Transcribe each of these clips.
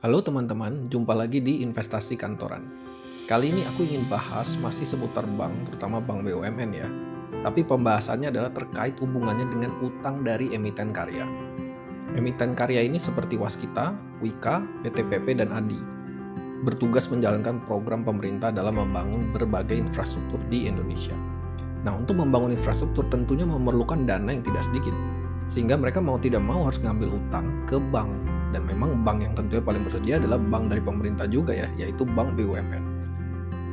Halo teman-teman, jumpa lagi di Investasi Kantoran. Kali ini aku ingin bahas masih seputar bank, terutama bank BUMN ya. Tapi pembahasannya adalah terkait hubungannya dengan utang dari emiten karya. Emiten karya ini seperti Waskita, Wika, PTPP, dan ADI. Bertugas menjalankan program pemerintah dalam membangun berbagai infrastruktur di Indonesia. Nah, untuk membangun infrastruktur tentunya memerlukan dana yang tidak sedikit. Sehingga mereka mau tidak mau harus ngambil utang ke bank. Dan memang bank yang tentunya paling bersedia adalah bank dari pemerintah juga ya, yaitu bank BUMN.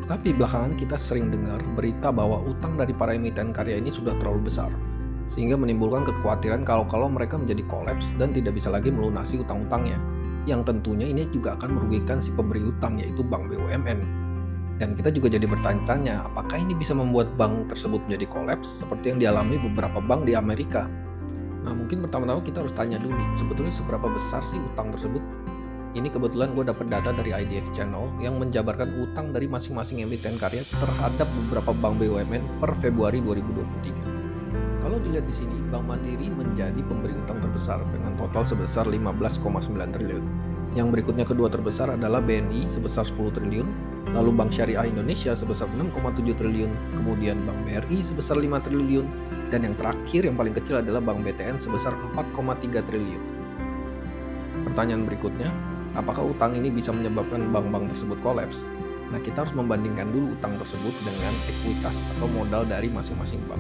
Tapi belakangan kita sering dengar berita bahwa utang dari para emiten karya ini sudah terlalu besar, sehingga menimbulkan kekhawatiran kalau mereka menjadi kolaps dan tidak bisa lagi melunasi utang-utangnya, yang tentunya ini juga akan merugikan si pemberi utang, yaitu bank BUMN. Dan kita juga jadi bertanya-tanya, apakah ini bisa membuat bank tersebut menjadi kolaps seperti yang dialami beberapa bank di Amerika? Nah, mungkin pertama-tama kita harus tanya dulu, sebetulnya seberapa besar sih utang tersebut? Ini kebetulan gue dapat data dari IDX Channel yang menjabarkan utang dari masing-masing emiten karya terhadap beberapa bank BUMN per Februari 2023. Kalau dilihat di sini, Bank Mandiri menjadi pemberi utang terbesar dengan total sebesar 15,9 triliun. Yang berikutnya kedua terbesar adalah BNI sebesar 10 triliun, lalu Bank Syariah Indonesia sebesar 6,7 triliun, kemudian Bank BRI sebesar 5 triliun, dan yang terakhir yang paling kecil adalah Bank BTN sebesar 4,3 triliun. Pertanyaan berikutnya, apakah utang ini bisa menyebabkan bank-bank tersebut kolaps? Nah, kita harus membandingkan dulu utang tersebut dengan ekuitas atau modal dari masing-masing bank.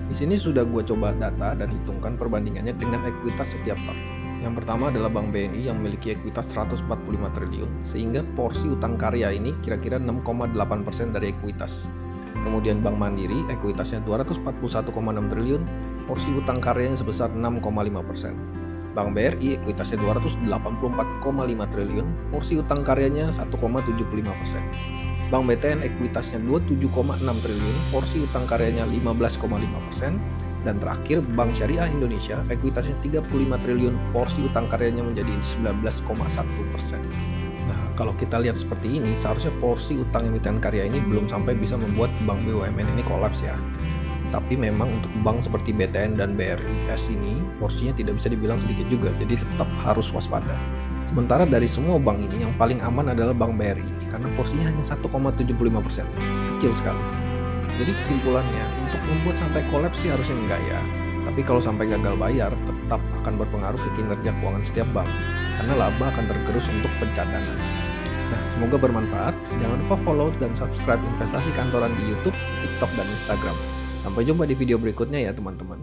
Di sini sudah gue coba data dan hitungkan perbandingannya dengan ekuitas setiap bank. Yang pertama adalah Bank BNI yang memiliki ekuitas 145 triliun, sehingga porsi utang karya ini kira-kira 6,8% dari ekuitas. Kemudian Bank Mandiri, ekuitasnya 241,6 triliun, porsi utang karyanya sebesar 6,5%. Bank BRI, ekuitasnya 284,5 triliun, porsi utang karyanya 1,75%. Bank BTN, ekuitasnya 27,6 triliun, porsi utang karyanya 15,5%. Dan terakhir, Bank Syariah Indonesia, ekuitasnya 35 triliun, porsi utang karyanya menjadi 19,1%. Nah, kalau kita lihat seperti ini, seharusnya porsi utang emiten karya ini belum sampai bisa membuat bank BUMN ini kolaps ya. Tapi memang untuk bank seperti BTN dan BRIS ini, porsinya tidak bisa dibilang sedikit juga, jadi tetap harus waspada. Sementara dari semua bank ini, yang paling aman adalah Bank BRI, karena porsinya hanya 1,75%, kecil sekali. Jadi kesimpulannya, untuk membuat sampai kolaps sih harusnya enggak ya. Tapi kalau sampai gagal bayar, tetap akan berpengaruh ke kinerja keuangan setiap bank, karena laba akan tergerus untuk pencadangan. Nah, semoga bermanfaat. Jangan lupa follow dan subscribe Investasi Kantoran di YouTube, TikTok, dan Instagram. Sampai jumpa di video berikutnya ya teman-teman.